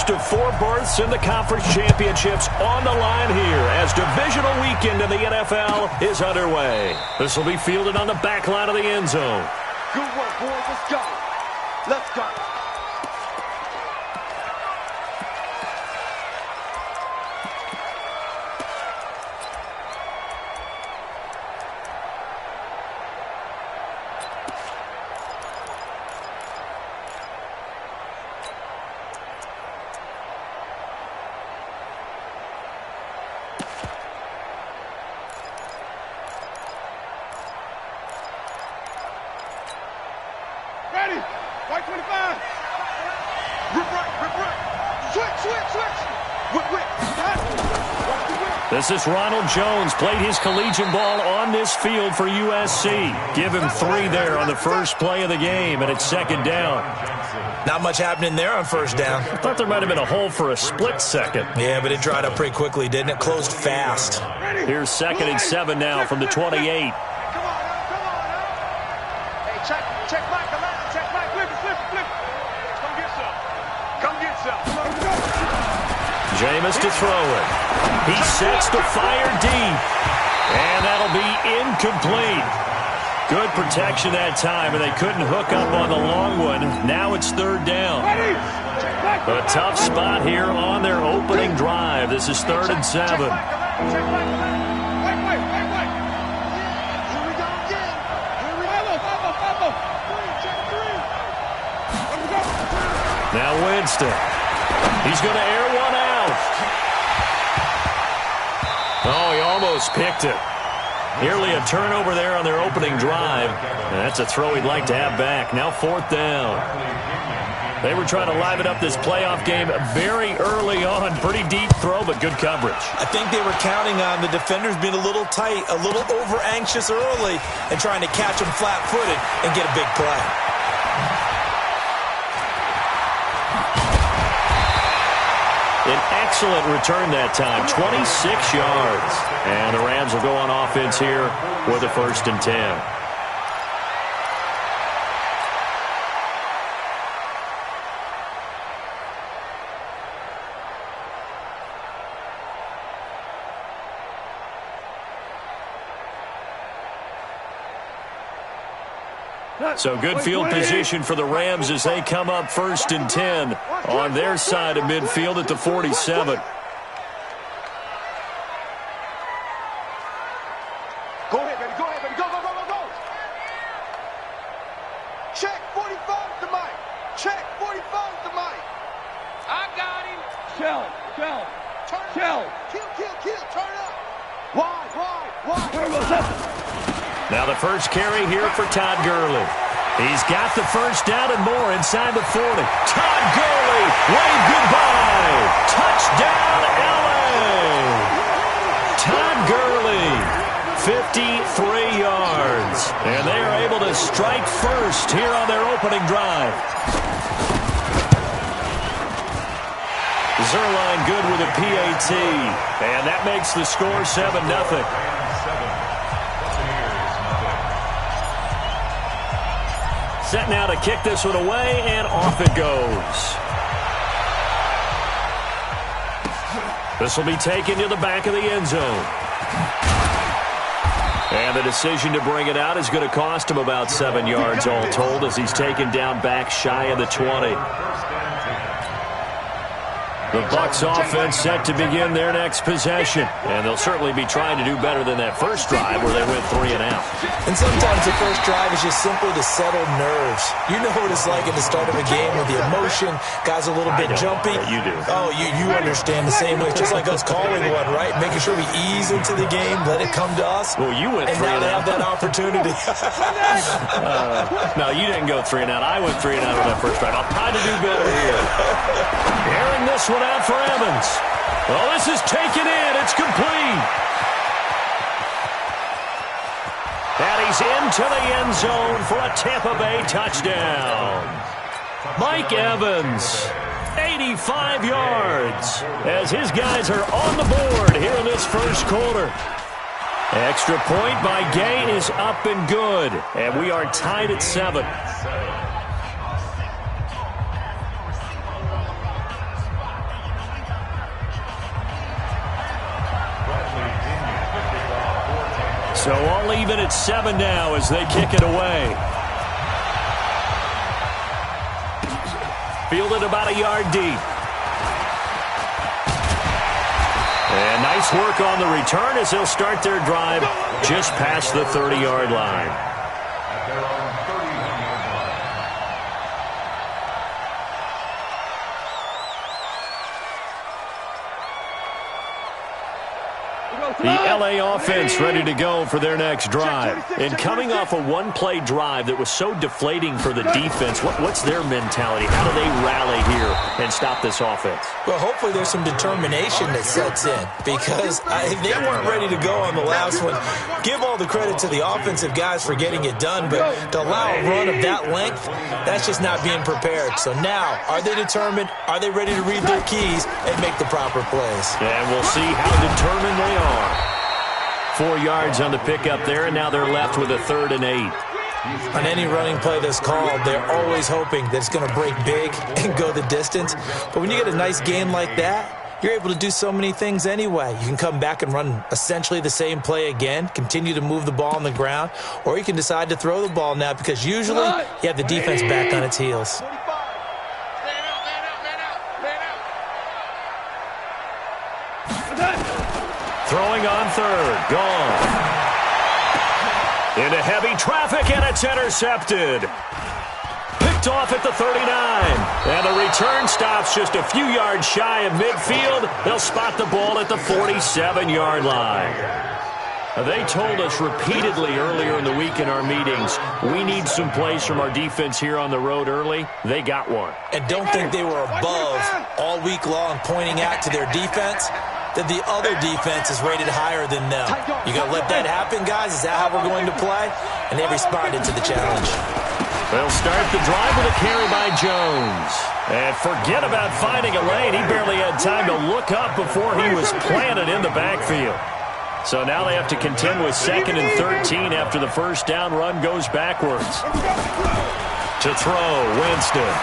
first of 4 berths in the conference championships on the line here as divisional weekend in the NFL is underway. This will be fielded on the back line of the end zone. Good work, boys. Let's go. Let's go. White 25. Rip right. Switch. Whip. This is Ronald Jones. Played his collegiate ball on this field for USC. Give him 3 there on the first play of the game, and it's second down. Not much happening there on first down. I thought there might have been a hole for a split second. Yeah, but it dried up pretty quickly, didn't it? Closed fast. Here's 2nd and 7 now from the 28. Hey, check Mike. Check Mike. Flip it. Come get some. Jameis to throw it. He sets to fire deep. And that'll be incomplete. Good protection that time, and they couldn't hook up on the long one. Now it's 3rd down. A tough spot here on their opening drive. This is 3rd and 7. Now Winston. He's going to air one out. Oh, he almost picked it. Nearly a turnover there on their opening drive. And that's a throw he'd like to have back. Now 4th down. They were trying to liven up this playoff game very early on. Pretty deep throw, but good coverage. I think they were counting on the defenders being a little tight, a little over-anxious early, and trying to catch them flat-footed and get a big play. An excellent return that time, 26 yards. And the Rams will go on offense here with a 1st and 10. So good field position for the Rams as they come up 1st and 10 on their side of midfield at the 47. Go ahead, baby. Go. Check 45 to Mike. Check 45 to Mike. I got him. Shell. Kill. Turn up. Wide. Now the first carry here for Todd Gurley. He's got the first down and more inside the 40. Todd Gurley, wave goodbye. Touchdown, LA. Todd Gurley, 53 yards. And they are able to strike first here on their opening drive. Zerline good with a PAT. And that makes the score 7-0. Set now to kick this one away, and off it goes. This will be taken to the back of the end zone. And the decision to bring it out is going to cost him about 7 yards all told as he's taken down back shy of the 20. The Bucs offense set to begin their next possession. And they'll certainly be trying to do better than that first drive where they went 3 and out. And sometimes the first drive is just simply to settle nerves. You know what it's like at the start of a game with the emotion. Guys a little bit jumpy. Yeah, you do. Oh, you understand the same way. It's just like us calling one, right? Making sure we ease into the game, let it come to us. Well, you went 3 and out. And now they have that opportunity. No, you didn't go 3 and out. I went 3 and out on that first drive. I'll try to do better here. Airing this one out for Evans. Well, this is taken in. It's complete. And he's into the end zone for a Tampa Bay touchdown. Mike Evans, 85 yards, as his guys are on the board here in this first quarter. Extra point by Gay is up and good, and we are tied at 7. So all even at 7 now as they kick it away. Fielded about a yard deep. And nice work on the return as they'll start their drive just past the 30-yard line. The LA offense ready to go for their next drive. And coming off a one-play drive that was so deflating for the defense, what's their mentality? How do they rally here and stop this offense? Well, hopefully there's some determination that sets in because they weren't ready to go on the last one. Give all the credit to the offensive guys for getting it done, but to allow a run of that length, that's just not being prepared. So now, are they determined? Are they ready to read their keys and make the proper plays? And we'll see how determined they are. 4 yards on the pickup there, and now they're left with a 3rd and 8. On any running play that's called, they're always hoping that it's going to break big and go the distance. But when you get a nice game like that, you're able to do so many things anyway. You can come back and run essentially the same play again, continue to move the ball on the ground, or you can decide to throw the ball now because usually you have the defense back on its heels. Throwing on 3rd, gone. Into heavy traffic, and it's intercepted. Picked off at the 39. And the return stops just a few yards shy of midfield. They'll spot the ball at the 47-yard line. They told us repeatedly earlier in the week in our meetings, we need some plays from our defense here on the road early. They got one. And don't think they were above all week long pointing out to their defense that the other defense is rated higher than them. You going to let that happen, guys? Is that how we're going to play? And they responded to the challenge. They'll start the drive with a carry by Jones. And forget about finding a lane. He barely had time to look up before he was planted in the backfield. So now they have to contend with 2nd and 13 after the first down run goes backwards. To throw, Winston.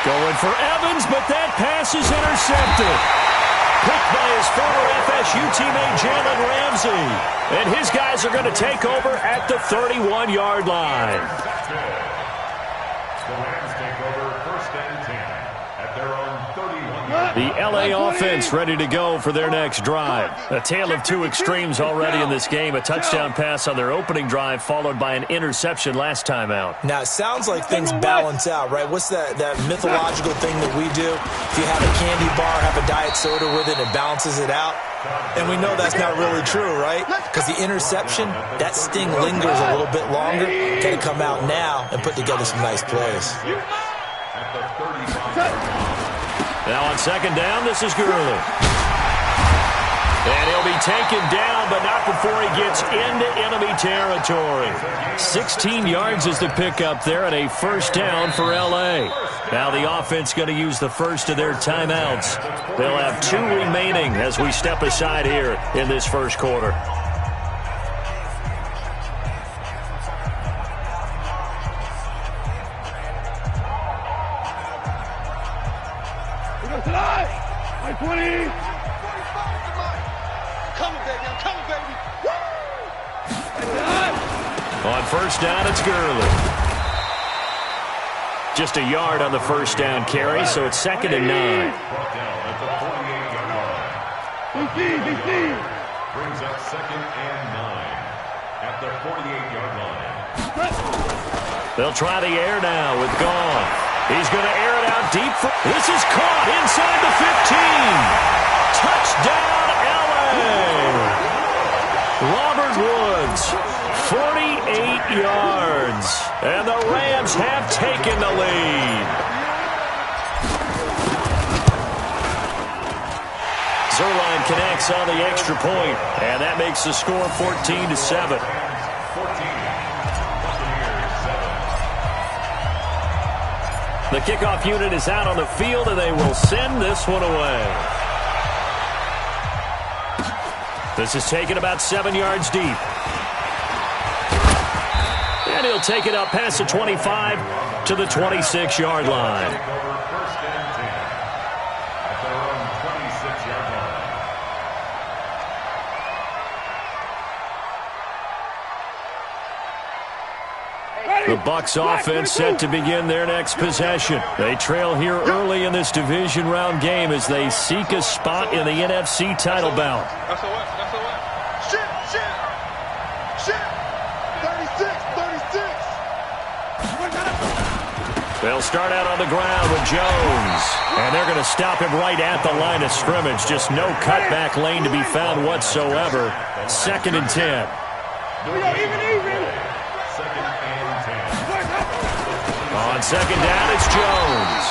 Going for Evans, but that pass is intercepted. Picked by his former FSU teammate Jalen Ramsey. And his guys are going to take over at the 31-yard line. The Rams take over 1st and 10 at their own 31. The LA offense ready to go for their next drive. A tale of two extremes already in this game. A touchdown pass on their opening drive followed by an interception last time out. Now, it sounds like things balance out, right? What's that mythological thing that we do? If you have a candy bar, have a diet soda with it, it balances it out. And we know that's not really true, right? Because the interception, that sting lingers a little bit longer. Got to come out now and put together some nice plays. Now on 2nd down, this is Gurley. And he'll be taken down, but not before he gets into enemy territory. 16 yards is the pickup there, and a 1st down for L.A. Now the offense going to use the first of their timeouts. They'll have 2 remaining as we step aside here in this first quarter. My 20. Coming, baby. I'm coming, baby. On 1st down, it's Gurley. Just a yard on the 1st down carry, so it's 2nd and 9. Brings up 2nd and 9 at the 48-yard line. They'll try the air now with Goff. He's going to air it out deep. This is caught inside the 15. Touchdown, L.A. Robert Woods, 48 yards. And the Rams have taken the lead. Zerline connects on the extra point, and that makes the score 14-7. The kickoff unit is out on the field, and they will send this one away. This is taken about 7 yards deep. And he'll take it up past the 25 to the 26-yard line. The Bucs offense set to begin their next possession. They trail here early in this division round game as they seek a spot in the NFC title bout. They'll start out on the ground with Jones. And they're going to stop him right at the line of scrimmage. Just no cutback lane to be found whatsoever. 2nd and 10. On 2nd down, it's Jones.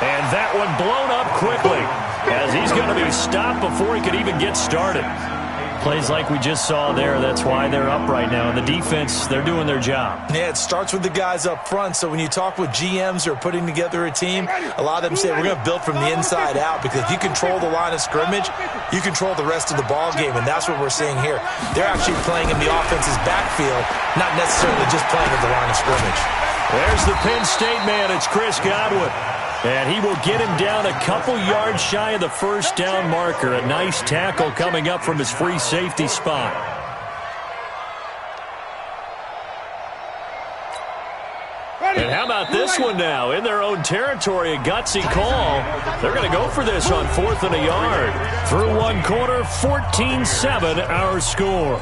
And that one blown up quickly as he's going to be stopped before he could even get started. Plays like we just saw there, that's why they're up right now. And the defense, they're doing their job. Yeah, it starts with the guys up front. So when you talk with GMs who are putting together a team, a lot of them say we're going to build from the inside out, because if you control the line of scrimmage, you control the rest of the ball game, and that's what we're seeing here. They're actually playing in the offense's backfield, not necessarily just playing at the line of scrimmage. There's the Penn State man. It's Chris Godwin. And he will get him down a couple yards shy of the first down marker. A nice tackle coming up from his free safety spot. And how about this one now? In their own territory, a gutsy call. They're going to go for this on 4th and a yard. Through one quarter, 14-7 our score.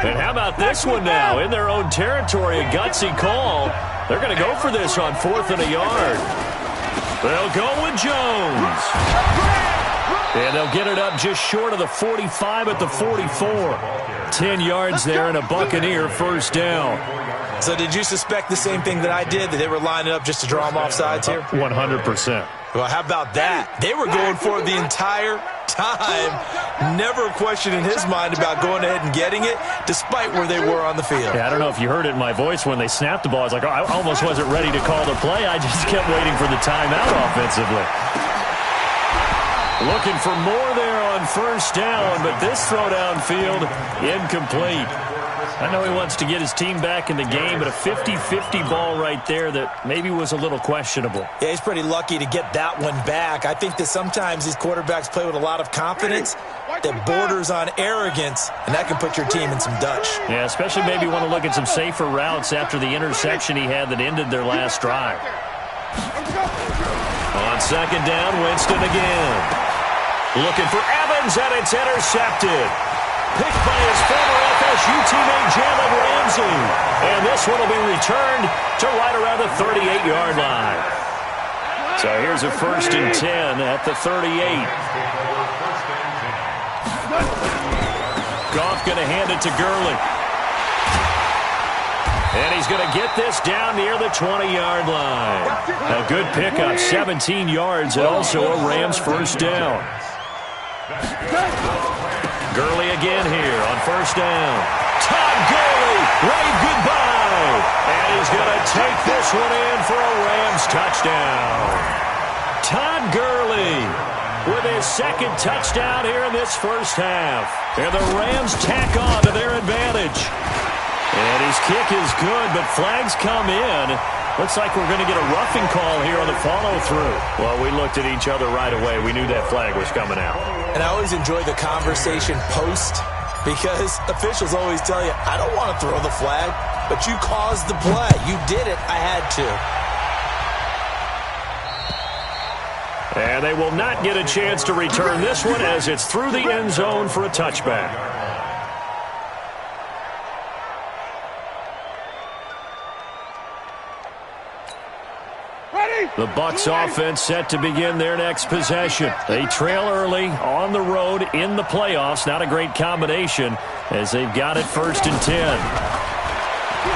And how about this one now? In their own territory, a gutsy call. They're going to go for this on 4th and a yard. They'll go with Jones. And they'll get it up just short of the 45 at the 44. 10 yards there and a Buccaneer first down. So did you suspect the same thing that I did, that they were lining up just to draw them off sides here? 100%. Well, how about that? They were going for it the entire time. Never a question in his mind about going ahead and getting it, despite where they were on the field. Yeah, I don't know if you heard it in my voice when they snapped the ball. I was like, oh, I almost wasn't ready to call the play. I just kept waiting for the timeout offensively. Looking for more there on first down, but this throw downfield incomplete. I know he wants to get his team back in the game, but a 50-50 ball right there that maybe was a little questionable. Yeah, he's pretty lucky to get that one back. I think that sometimes these quarterbacks play with a lot of confidence that borders on arrogance, and that can put your team in some Dutch. Yeah, especially maybe want to look at some safer routes after the interception he had that ended their last drive. On 2nd down, Winston again. Looking for Evans, and it's intercepted. Picked by his former FSU teammate Jalen Ramsey. And this one will be returned to right around the 38-yard line. So here's a 1st and 10 at the 38. Goff going to hand it to Gurley. And he's going to get this down near the 20-yard line. A good pickup, 17 yards, and also a Rams first down. Gurley again here on first down. Todd Gurley, wave goodbye. And he's going to take this one in for a Rams touchdown. Todd Gurley with his 2nd touchdown here in this first half. And the Rams tack on to their advantage. And his kick is good, but flags come in. Looks like we're going to get a roughing call here on the follow-through. Well, we looked at each other right away. We knew that flag was coming out. And I always enjoy the conversation post, because officials always tell you, I don't want to throw the flag, but you caused the play. You did it. I had to. And they will not get a chance to return this one as it's through the end zone for a touchback. The Bucs offense set to begin their next possession. They trail early on the road in the playoffs. Not a great combination as they've got it 1st and 10.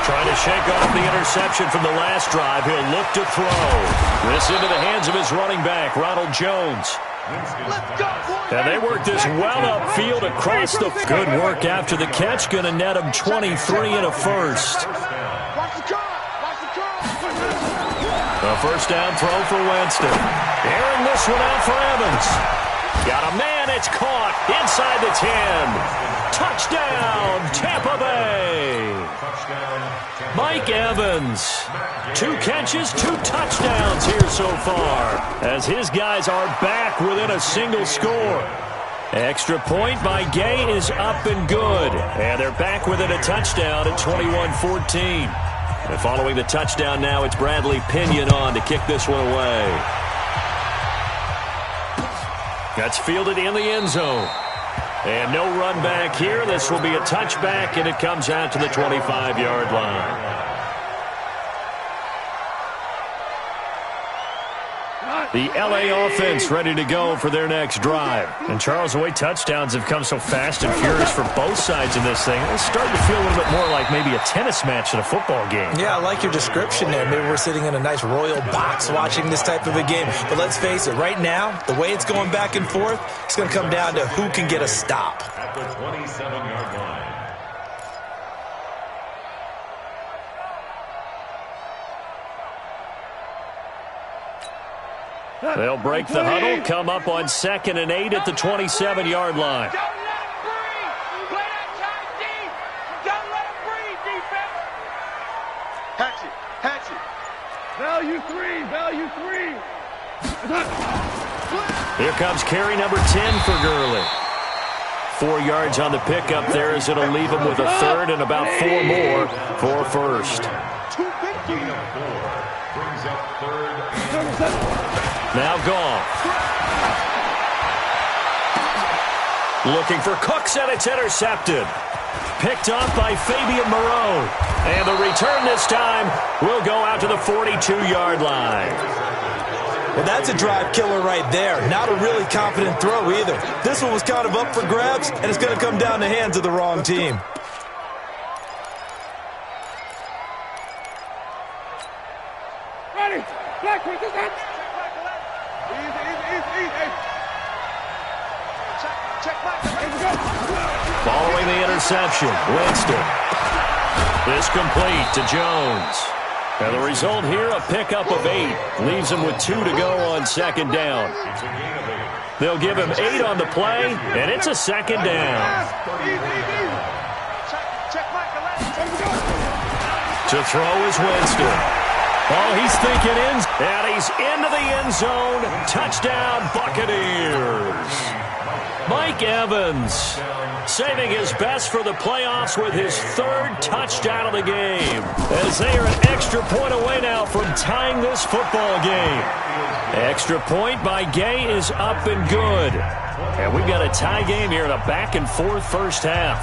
Trying to shake off the interception from the last drive. He'll look to throw. This into the hands of his running back, Ronald Jones. And they work this well upfield across the... Good work after the catch. Going to net him 23 and a first. A first down throw for Winston. Airing this one out for Evans. Got a man, it's caught inside the 10. Touchdown, Tampa Bay. Mike Evans, 2 catches, 2 touchdowns here so far, as his guys are back within a single score. Extra point by Gay is up and good, and they're back within a touchdown at 21-14. And following the touchdown now, it's Bradley Pinion on to kick this one away. That's fielded in the end zone. And no run back here. This will be a touchback, and it comes out to the 25-yard line. The LA offense ready to go for their next drive. And Charles, the way touchdowns have come so fast and furious for both sides in this thing, it's starting to feel a little bit more like maybe a tennis match than a football game. Yeah, I like your description there. Maybe we're sitting in a nice royal box watching this type of a game. But let's face it, right now, the way it's going back and forth, it's going to come down to who can get a stop. At the 27-yard line. They'll break the huddle, come up on 2nd and 8 at the 27-yard line. Don't let him breathe. Play that tight deep. Don't let him breathe, defense. Hatch it. Value three. Here comes carry number 10 for Gurley. 4 yards on the pickup there, as it'll leave him with a third and about 4 more for first. Gain of 4 brings up third. Now gone. Looking for Cooks, and it's intercepted. Picked up by Fabian Moreau. And the return this time will go out to the 42-yard line. Well, that's a drive killer right there. Not a really confident throw either. This one was kind of up for grabs, and it's going to come down the hands of the wrong team. Ready. Black with his hands. Easy. Check back. Following the interception, Winston. This complete to Jones. And the result here, a pickup of 8. Leaves him with 2 to go on 2nd down. They'll give him 8 on the play, and it's a 2nd down. Check back. To throw is Winston. Oh, he's thinking in, and he's into the end zone. Touchdown, Buccaneers. Mike Evans saving his best for the playoffs with his 3rd touchdown of the game, as they are an extra point away now from tying this football game. Extra point by Gay is up and good. And we've got a tie game here in a back-and-forth first half.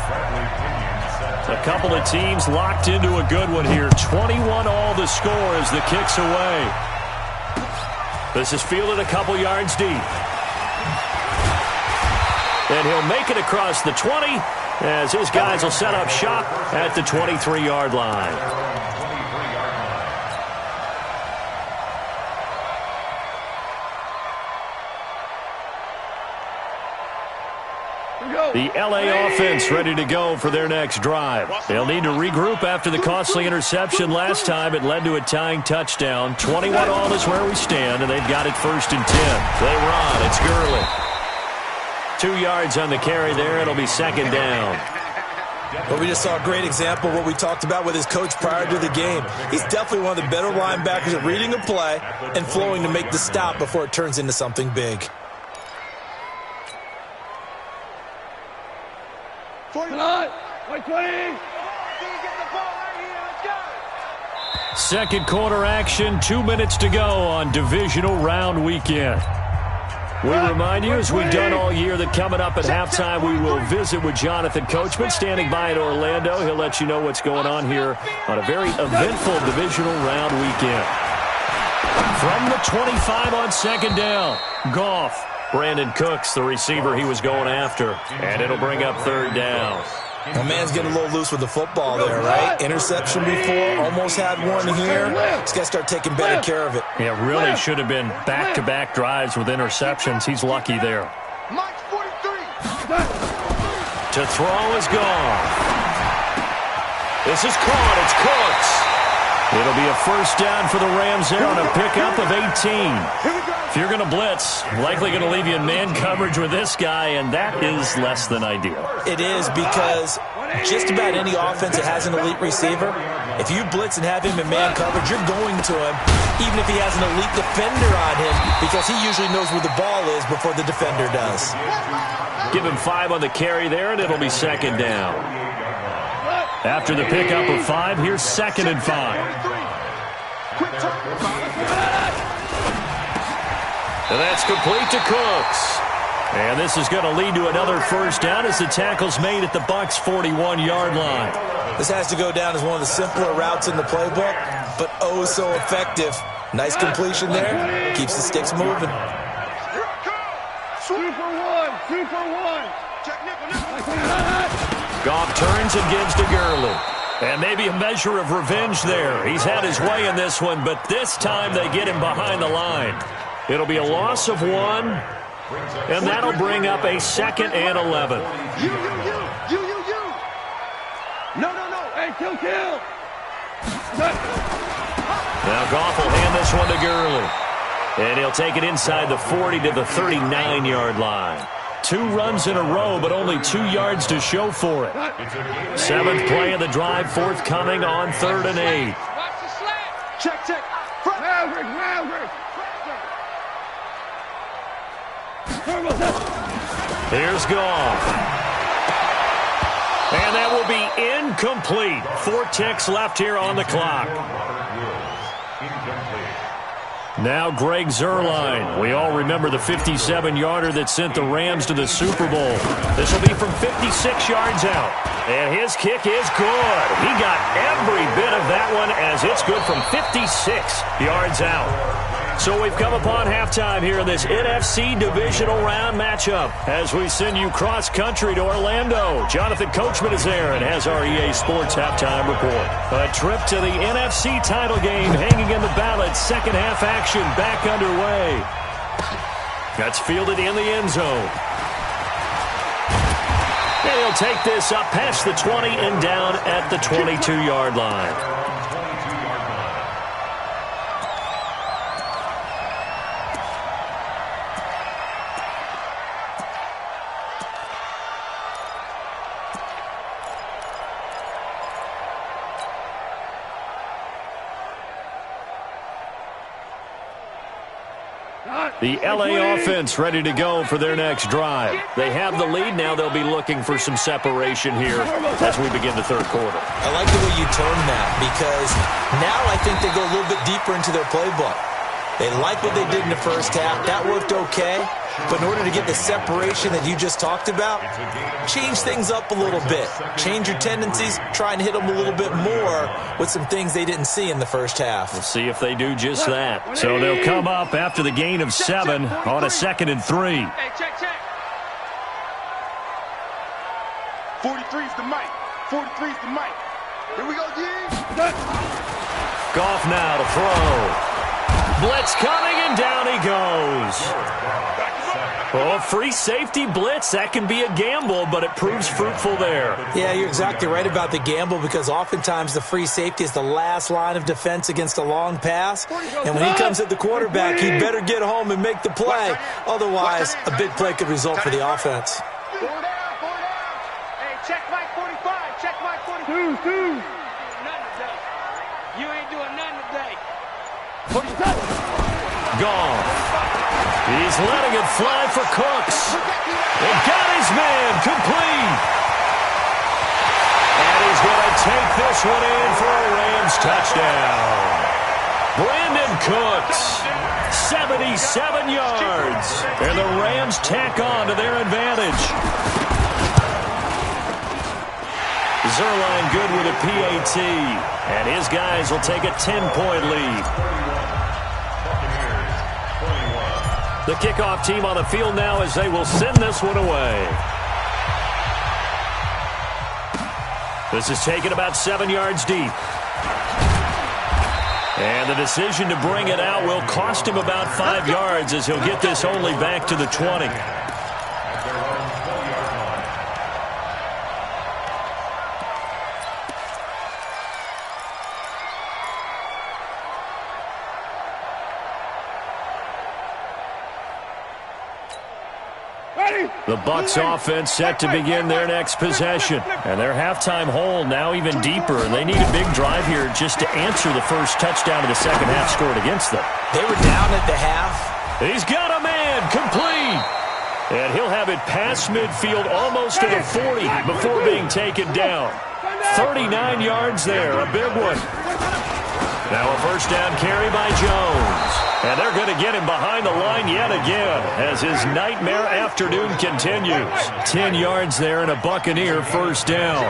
A couple of teams locked into a good one here. 21 all the score as the kick's away. This is fielded a couple yards deep. And he'll make it across the 20 as his guys will set up shop at the 23-yard line. The LA offense ready to go for their next drive. They'll need to regroup after the costly interception last time. It led to a tying touchdown. 21 all is where we stand, and they've got it 1st and 10. They run. It's Gurley. 2 yards on the carry there. It'll be 2nd down. Well, we just saw a great example of what we talked about with his coach prior to the game. He's definitely one of the better linebackers at reading a play and flowing to make the stop before it turns into something big. 49. 20. Second quarter action, 2 minutes to go on divisional round weekend. We remind you, as we've done all year, that coming up at halftime, we will visit with Jonathan Coachman standing by in Orlando. He'll let you know what's going on here on a very eventful divisional round weekend. From the 25 on 2nd down, Goff. Brandon Cooks, the receiver he was going after, and it'll bring up 3rd down. My man's getting a little loose with the football there, right? Interception before, almost had one here. He's got to start taking better care of it. Yeah, really should have been back-to-back drives with interceptions. He's lucky there. Mike 43. To throw is gone. This is caught. It's Cooks. It'll be a first down for the Rams there on a pickup of 18. If you're going to blitz, likely going to leave you in man coverage with this guy, and that is less than ideal. It is, because just about any offense that has an elite receiver, if you blitz and have him in man coverage, you're going to him, even if he has an elite defender on him, because he usually knows where the ball is before the defender does. Give him 5 on the carry there, and it'll be second down. After the pickup of 5, here's 2nd and 5. And that's complete to Cooks. And this is going to lead to another first down as the tackle's made at the Bucs' 41-yard line. This has to go down as one of the simpler routes in the playbook, but oh so effective. Nice completion there. Keeps the sticks moving. Super one. Goff turns and gives to Gurley. And maybe a measure of revenge there. He's had his way in this one, but this time they get him behind the line. It'll be a loss of 1, and that'll bring up a 2nd and 11. You. No. Hey, kill. Now Goff will hand this one to Gurley. And he'll take it inside the 40 to the 39-yard line. 2 runs in a row, but only 2 yards to show for it. 7th play of the drive, forthcoming on 3rd and 8. Watch the slant. Check. Maverick. Here's Goff. And that will be incomplete. 4 ticks left here on the clock. Now Greg Zuerlein. We all remember the 57-yarder that sent the Rams to the Super Bowl. This will be from 56 yards out. And his kick is good. He got every bit of that one as it's good from 56 yards out. So we've come upon halftime here in this NFC divisional round matchup as we send you cross-country to Orlando. Jonathan Coachman is there and has our EA Sports halftime report. A trip to the NFC title game hanging in the balance. Second half action back underway. That's fielded in the end zone. And he'll take this up past the 20 and down at the 22-yard line. The LA offense ready to go for their next drive. They have the lead. Now they'll be looking for some separation here as we begin the third quarter. I like the way you term that, because now I think they go a little bit deeper into their playbook. They like what they did in the first half. That worked okay. But in order to get the separation that you just talked about, change things up a little bit. Change your tendencies. Try and hit them a little bit more with some things they didn't see in the first half. We'll see if they do just that. So they'll come up after the gain of 7 on a 2nd and 3. Hey, check. 43's the mic. 43's the mic. Here we go, G. Goff now to throw. Blitz coming, and down he goes. Oh, free safety blitz. That can be a gamble, but it proves fruitful there. Yeah, you're exactly right about the gamble, because oftentimes the free safety is the last line of defense against a long pass. And when he comes at the quarterback, he better get home and make the play. Otherwise, a big play could result for the offense. 4 down. Hey, check Mike 45. Check Mike 45. Two. You ain't doing nothing today. Goff. He's letting it fly for Cooks. They got his man complete. And he's going to take this one in for a Rams touchdown. Brandon Cooks, 77 yards. And the Rams tack on to their advantage. Zuerlein good with a PAT. And his guys will take a 10-point lead. The kickoff team on the field now as they will send this one away. This is taken about 7 yards deep. And the decision to bring it out will cost him about 5 yards as he'll get this only back to the 20. The Bucs offense set to begin their next possession. And their halftime hole now even deeper, and they need a big drive here just to answer the first touchdown of the second half scored against them. They were down at the half. He's got a man, complete. And he'll have it past midfield almost to the 40 before being taken down. 39 yards there, a big one. Now a first down carry by Jones. And they're going to get him behind the line yet again as his nightmare afternoon continues. 10 yards there and a Buccaneer first down.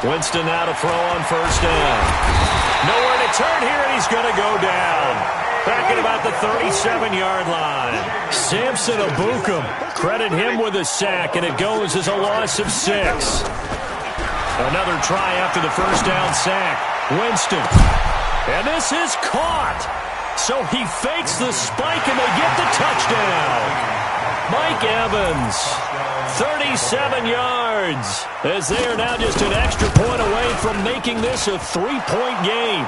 Winston now to throw on first down. Nowhere to turn here, and he's going to go down. Back at about the 37-yard line. Samson Abukum. Credit him with a sack, and it goes as a loss of 6. Another try after the first down sack. Winston. And this is caught. So he fakes the spike, and they get the touchdown. Mike Evans, 37 yards, as they are now just an extra point away from making this a 3-point game.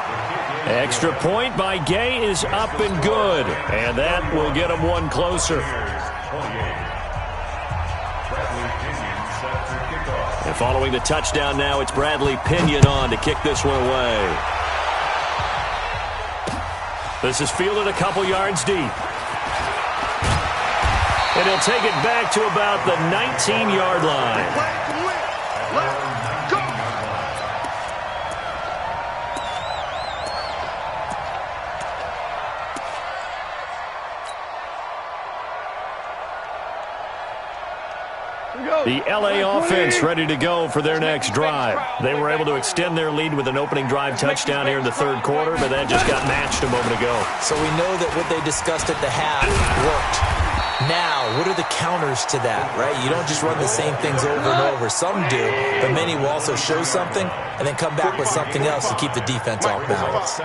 Extra point by Gay is up and good, and that will get them one closer. And following the touchdown now, it's Bradley Pinion on to kick this one away. This is fielded a couple yards deep. And he'll take it back to about the 19-yard line. The LA offense ready to go for their next drive. They were able to extend their lead with an opening drive touchdown here in the third quarter, but that just got matched a moment ago. So we know that what they discussed at the half worked. Now, what are the counters to that, right? You don't just run the same things over and over. Some do, but many will also show something and then come back with something else to keep the defense off balance.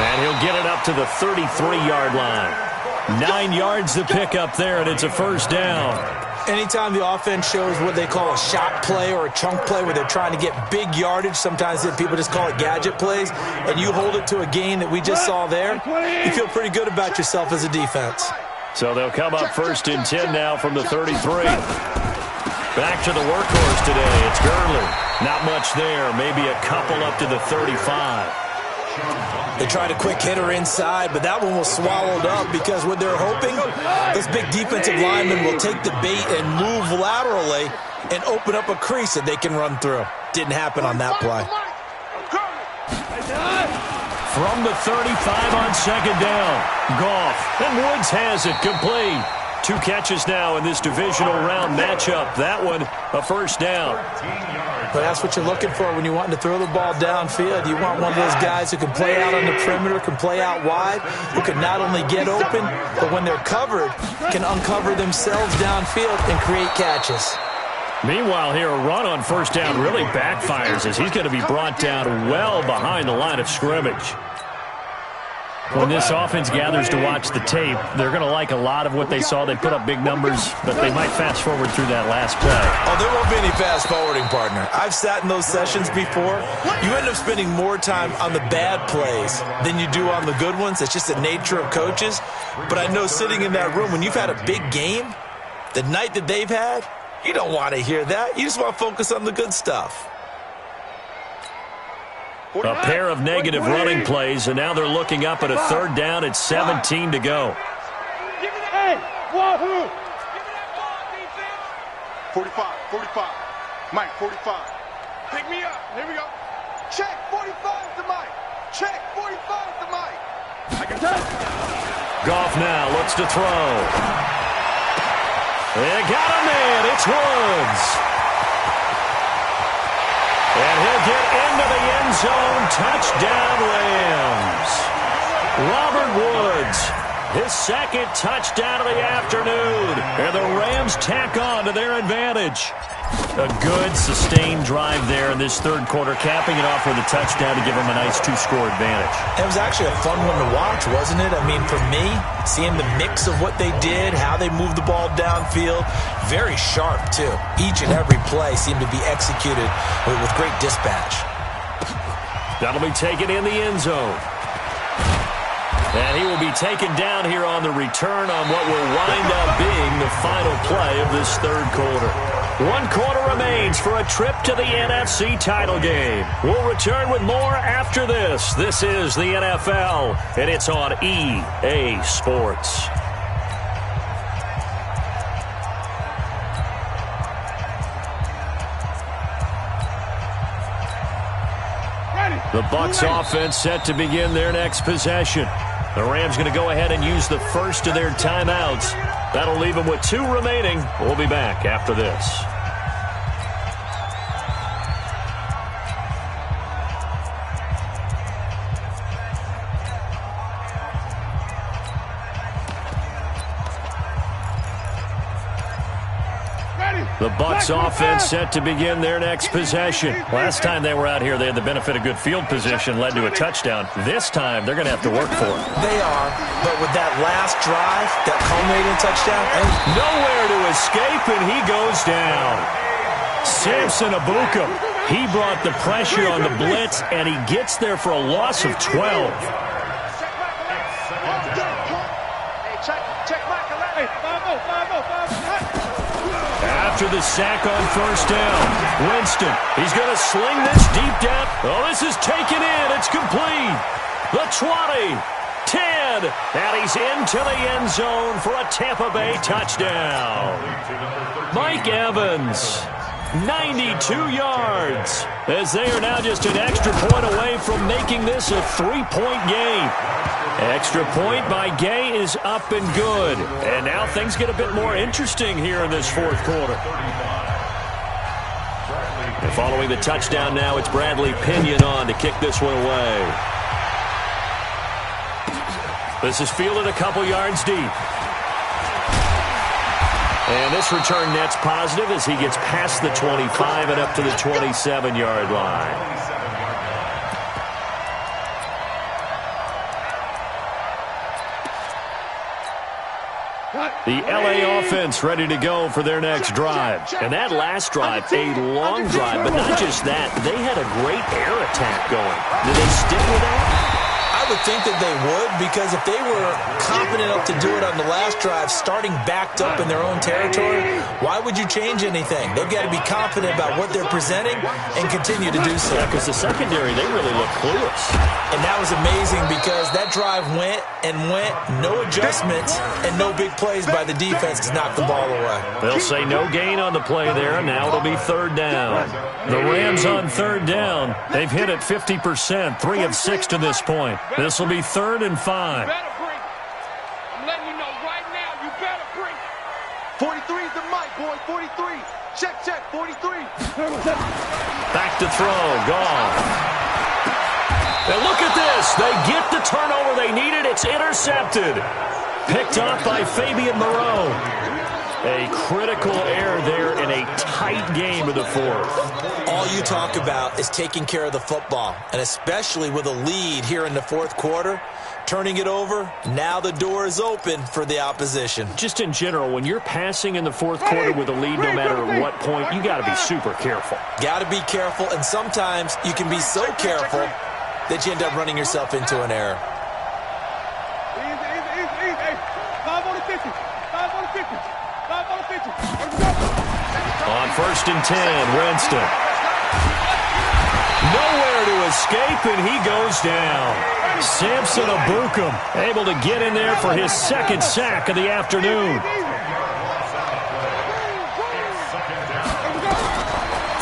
And he'll get it up to the 33-yard line. 9 yards to pick up there, and it's a first down. Anytime the offense shows what they call a shot play or a chunk play where they're trying to get big yardage, sometimes people just call it gadget plays, and you hold it to a gain that we just saw there, you feel pretty good about yourself as a defense. So they'll come up first and 10 now from the 33. Back to the workhorse today. It's Gurley. Not much there. Maybe a couple up to the 35. They tried a quick hitter inside, but that one was swallowed up because what they're hoping, those big defensive linemen will take the bait and move laterally and open up a crease that they can run through. Didn't happen on that play. From the 35 on second down, Goff, and Woods has it complete. 2 catches now in this divisional round matchup. That one, a first down. But that's what you're looking for when you want to throw the ball downfield. You want one of those guys who can play out on the perimeter, can play out wide, who can not only get open, but when they're covered, can uncover themselves downfield and create catches. Meanwhile here, a run on first down really backfires as he's going to be brought down well behind the line of scrimmage. When this offense gathers to watch the tape, they're going to like a lot of what they saw. They put up big numbers, but they might fast forward through that last play. Oh, there won't be any fast forwarding, partner. I've sat in those sessions before. You end up spending more time on the bad plays than you do on the good ones. It's just the nature of coaches. But I know sitting in that room, when you've had a big game, the night that they've had, you don't want to hear that. You just want to focus on the good stuff. A pair of negative running plays, and now they're looking up at a third down at 17 to go. 45. Mike, 45. Pick me up. Here we go. Check, 45 to Mike. Check, 45 to Mike. I can touch. Goff now looks to throw. They got a man. It's Woods. And he'll get into the end zone. Touchdown, Rams. Robert Woods, his second touchdown of the afternoon. And the Rams tack on to their advantage. A good, sustained drive there in this third quarter, capping it off with a touchdown to give them a nice 2-score advantage. It was actually a fun one to watch, wasn't it? I mean, for me, seeing the mix of what they did, how they moved the ball downfield, very sharp, too. Each and every play seemed to be executed with great dispatch. That'll be taken in the end zone. And he will be taken down here on the return on what will wind up being the final play of this third quarter. 1 quarter remains for a trip to the NFC title game. We'll return with more after this. This is the NFL, and it's on EA Sports. The Bucs offense set to begin their next possession. The Rams going to go ahead and use the first of their timeouts. That'll leave them with 2 remaining. We'll be back after this. The Bucs offense set to begin their next possession. Last time they were out here, they had the benefit of good field position, led to a touchdown. This time, they're going to have to work for it. They are, but with that last drive, that culminating touchdown, nowhere to escape, and he goes down. Samson Abuka, he brought the pressure on the blitz, and he gets there for a loss of 12. After the sack on first down, Winston, he's going to sling this deep down. Oh, this is taken in. It's complete. The 20, 10, and he's into the end zone for a Tampa Bay touchdown. Mike Evans, 92 yards, as they are now just an extra point away from making this a 3-point game. Extra point by Gay is up and good. And now things get a bit more interesting here in this fourth quarter. And following the touchdown now, it's Bradley Pinion on to kick this one away. This is fielded a couple yards deep. And this return net's positive as he gets past the 25 and up to the 27-yard line. The LA offense ready to go for their next drive. And that last drive, a long drive, but not just that. They had a great air attack going. Did they stick with that? I would think that they would, because if they were confident enough to do it on the last drive, starting backed up in their own territory, why would you change anything? They've got to be confident about what they're presenting and continue to do so. Yeah, because the secondary, they really look clueless. And that was amazing because that drive went and went, no adjustments, and no big plays by the defense to knock the ball away. They'll say no gain on the play there, and now it'll be third down. The Rams on third down, they've hit it 50%, 3 of 6 to this point. This will be 3rd and 5. I'm letting you know right now, you better bring it. 43 is the mic, boy. 43. Check, 43. Back to throw. Gone. And look at this. They get the turnover they needed. It's intercepted. Picked off by Fabian Moreau. A critical error there in a tight game of the fourth. All you talk about is taking care of the football, and especially with a lead here in the fourth quarter, turning it over, now the door is open for the opposition. Just in general, when you're passing in the fourth quarter with a lead, no matter at what point, you got to be super careful. Got to be careful, and sometimes you can be so careful that you end up running yourself into an error. Easy. 5 on the 50. 5 on the 50. 5 on the 50. On 1st and 10, Winston. Nowhere to escape, and he goes down. Samson Abuka able to get in there for his 2nd sack of the afternoon.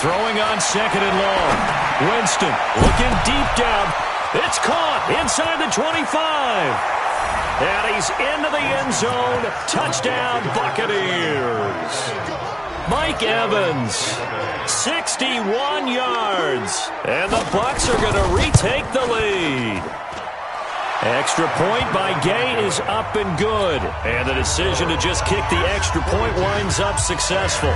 Throwing on 2nd and long. Winston looking deep down. It's caught inside the 25. And he's into the end zone. Touchdown, Buccaneers. Mike Evans, 61 yards. And the Bucs are going to retake the lead. Extra point by Gay is up and good. And the decision to just kick the extra point winds up successful.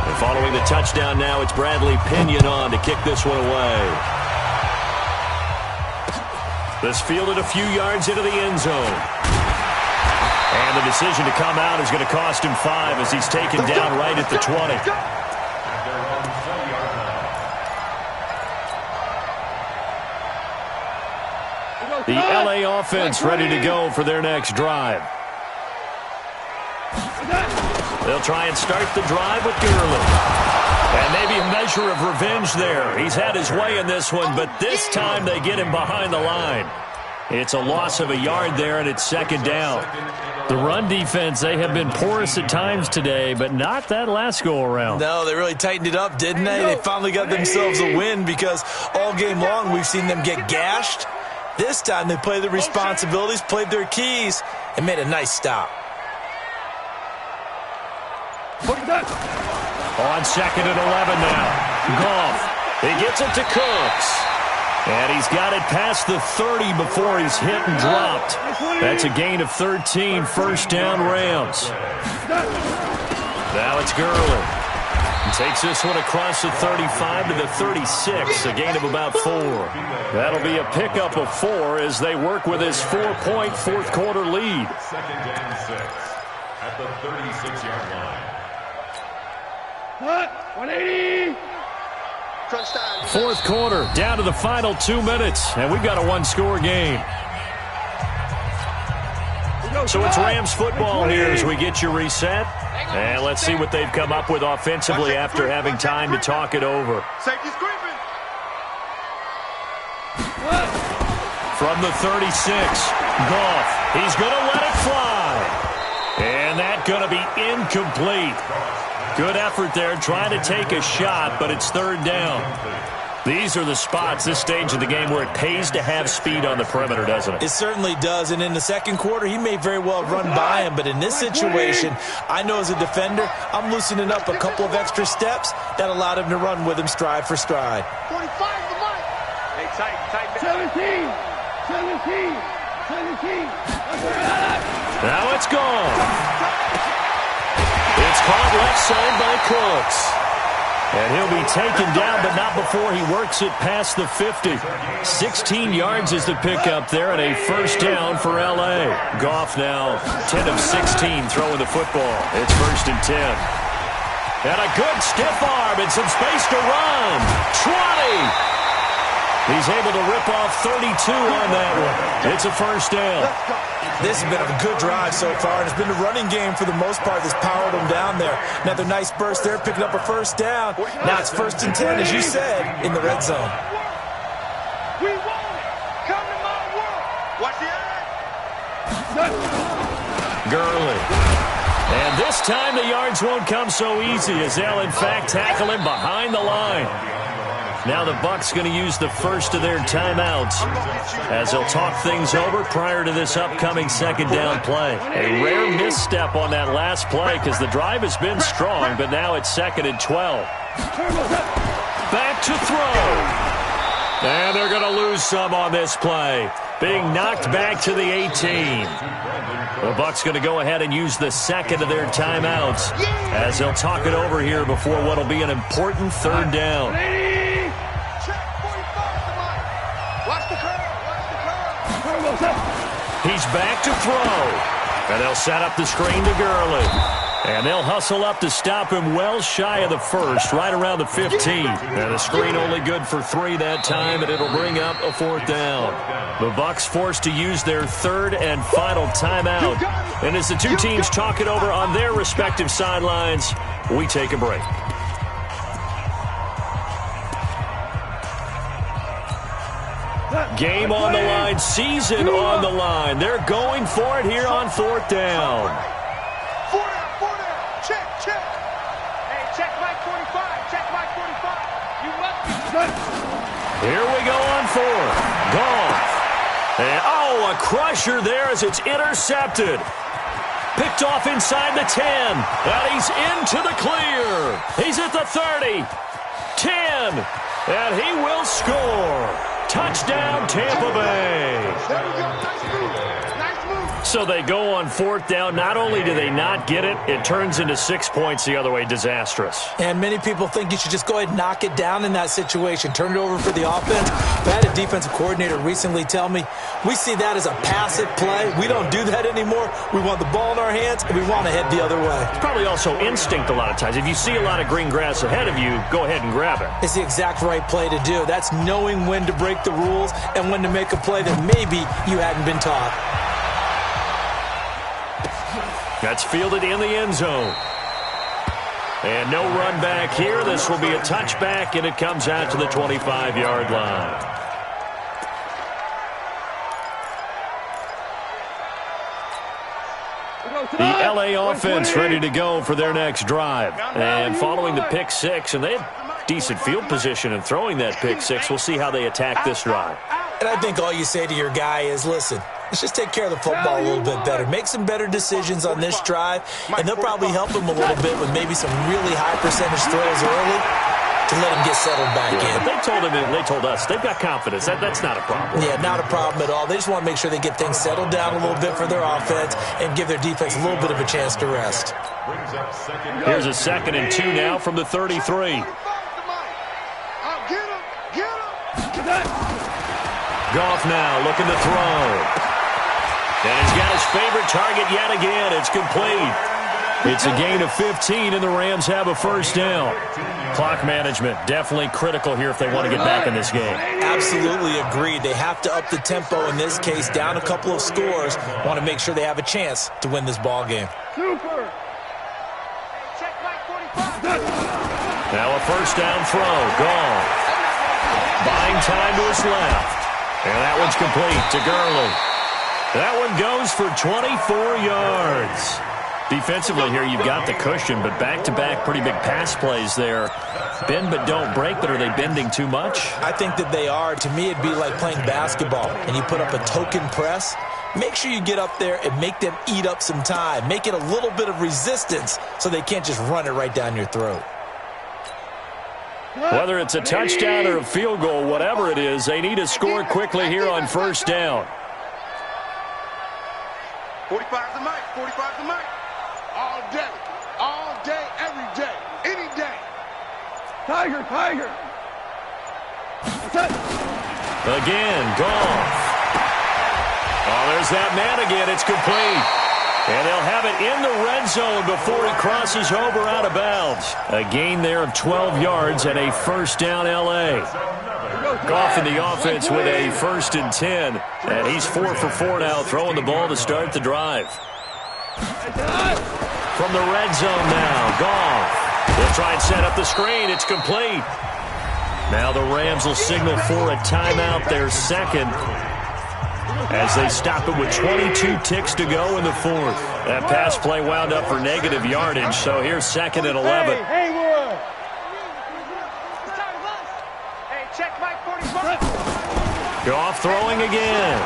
And following the touchdown now, it's Bradley Pinion on to kick this one away. This fielded a few yards into the end zone. And the decision to come out is going to cost him 5 as he's taken down right at the 20. The LA offense ready to go for their next drive. They'll try and start the drive with Gurley. And maybe a measure of revenge there. He's had his way in this one, but this time they get him behind the line. It's a loss of a yard there, and it's second down. The run defense, they have been porous at times today, but not that last go-around. No, they really tightened it up, didn't they? They finally got themselves a win because all game long we've seen them get gashed. This time they played their responsibilities, played their keys, and made a nice stop. On second and 11 now. Goff. He gets it to Cooks. And he's got it past the 30 before he's hit and dropped. That's a gain of 13, first down Rams. Now it's Gurley. He takes this one across the 35 to the 36, a gain of about 4. That'll be a pickup of 4 as they work with his 4-point fourth-quarter lead. Second down 6 at the 36-yard line. 180. Fourth quarter, down to the final 2 minutes, and we've got a one-score game. So it's Rams football here as we get you reset. And let's see what they've come up with offensively after having time to talk it over. From the 36, Goff. He's going to let it fly. And that's going to be incomplete. Good effort there, trying to take a shot, but it's third down. These are the spots, this stage of the game, where it pays to have speed on the perimeter, doesn't it? It certainly does, and in the second quarter, he may very well run by him, but in this situation, I know as a defender, I'm loosening up a couple of extra steps that allowed him to run with him stride for stride. 45 the mic. Hey, tight. 17. Now it's gone. It's caught left side by Cooks. And he'll be taken down, but not before he works it past the 50. 16 yards is the pickup there, and a first down for L.A. Goff now 10 of 16 throwing the football. It's first and 10. And a good stiff arm and some space to run. 20. He's able to rip off 32 on that one. It's a first down. This has been a good drive so far, and it's been a running game for the most part that's powered them down there. Another nice burst there, picking up a first down. Now it's first and 10, as you said, in the red zone. We want it. Come to my world. Watch the eye. Gurley. And this time the yards won't come so easy as they'll, in fact, tackle him behind the line. Now the Bucs going to use the first of their timeouts as they'll talk things over prior to this upcoming second down play. A rare misstep on that last play because the drive has been strong, but now it's second and 12. Back to throw. And they're going to lose some on this play. Being knocked back to the 18. The Bucs going to go ahead and use the second of their timeouts as they'll talk it over here before what will be an important third down. He's back to throw. And they'll set up the screen to Gurley. And they'll hustle up to stop him well shy of the first, right around the 15. And the screen only good for 3 that time, and it'll bring up a fourth down. The Bucs forced to use their third and final timeout. And as the two teams talk it over on their respective sidelines, we take a break. Game on the line, season on the line. They're going for it here on fourth down. Four down. Check. Hey, check Mike 45. Check Mike 45. You must be. Here we go on fourth. Goff. And, a crusher there as it's intercepted. Picked off inside the 10. And he's into the clear. He's at the 30. 10. And he will score. Touchdown, Tampa Bay. There we go. Nice move. So they go on fourth down. Not only do they not get it, it turns into 6 points the other way. Disastrous. And many people think you should just go ahead and knock it down in that situation. Turn it over for the offense. But I had a defensive coordinator recently tell me, we see that as a passive play. We don't do that anymore. We want the ball in our hands, and we want to head the other way. It's probably also instinct a lot of times. If you see a lot of green grass ahead of you, go ahead and grab it. It's the exact right play to do. That's knowing when to break the rules and when to make a play that maybe you hadn't been taught. That's fielded in the end zone. And no run back here. This will be a touchback, and it comes out to the 25-yard line. The LA offense ready to go for their next drive. And following the pick six, and they have decent field position in throwing that pick six. We'll see how they attack this drive. And I think all you say to your guy is, listen, let's just take care of the football a little bit better. Make some better decisions on this drive, and they'll probably help him a little bit with maybe some really high percentage throws early to let him get settled back in. But they told us they've got confidence. That's not a problem. Yeah, not a problem at all. They just want to make sure they get things settled down a little bit for their offense and give their defense a little bit of a chance to rest. Here's a 2nd and 2 now from the 33. Goff now looking to throw. And he's got his favorite target yet again. It's complete. It's a gain of 15, and the Rams have a first down. Clock management definitely critical here if they want to get back in this game. Absolutely agreed. They have to up the tempo in this case, down a couple of scores. Want to make sure they have a chance to win this ball game. Super. Now a first down throw. Gone. Buying time to his left. And that one's complete to Gurley. That one goes for 24 yards. Defensively here, you've got the cushion, but back-to-back pretty big pass plays there. Bend but don't break, but are they bending too much? I think that they are. To me, it'd be like playing basketball, and you put up a token press. Make sure you get up there and make them eat up some time. Make it a little bit of resistance so they can't just run it right down your throat. Whether it's a touchdown or a field goal, whatever it is, they need to score quickly here on first down. 45 the mic, 45 the mic. All day, every day, any day. Tiger. Again, Goff. Oh, there's that man again. It's complete. And they'll have it in the red zone before he crosses over out of bounds. A gain there of 12 yards and a first down L.A. Goff in the offense with a 1st and 10. And he's 4 for 4 now, throwing the ball to start the drive. From the red zone now, Goff. They'll try and set up the screen. It's complete. Now the Rams will signal for a timeout, their second, as they stop it with 22 ticks to go in the fourth. That pass play wound up for negative yardage, so here's 2nd and 11. Haywood. Hey, check Mike 45. Goff throwing again.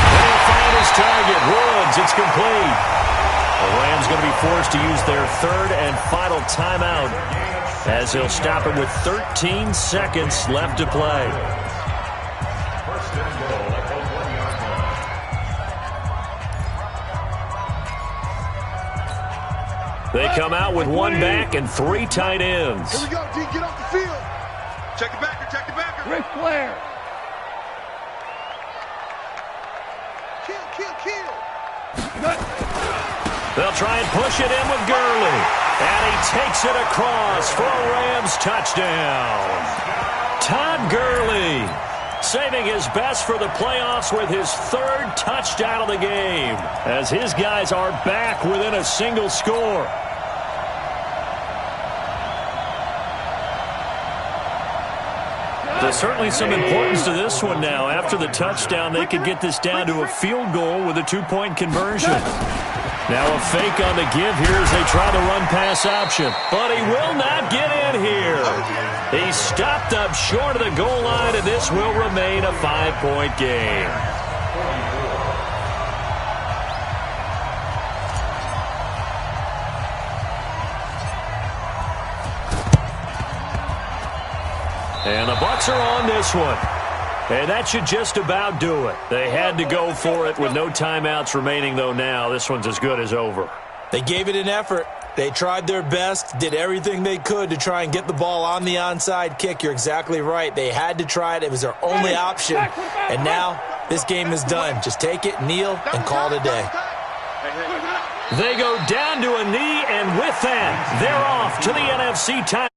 They'll find his target. Woods, it's complete. The Rams going to be forced to use their 3rd and final timeout, as he'll stop it with 13 seconds left to play. They come out with 1 back and 3 tight ends. Here we go, D, get off the field. Check the backer. Ric Flair. Kill. They'll try and push it in with Gurley. And he takes it across for a Rams touchdown. Todd Gurley saving his best for the playoffs with his 3rd touchdown of the game, as his guys are back within a single score. There's certainly some importance to this one now. After the touchdown, they could get this down to a field goal with a 2-point conversion. Now a fake on the give here as they try the run-pass option. But he will not get in here. He stopped up short of the goal line, and this will remain a 5-point game. And the Bucs are on this one. And that should just about do it. They had to go for it with no timeouts remaining, though now. This one's as good as over. They gave it an effort. They tried their best, did everything they could to try and get the ball on the onside kick. You're exactly right. They had to try it. It was their only option. And now this game is done. Just take it, kneel, and call it a day. They go down to a knee, and with that, they're off to the NFC title.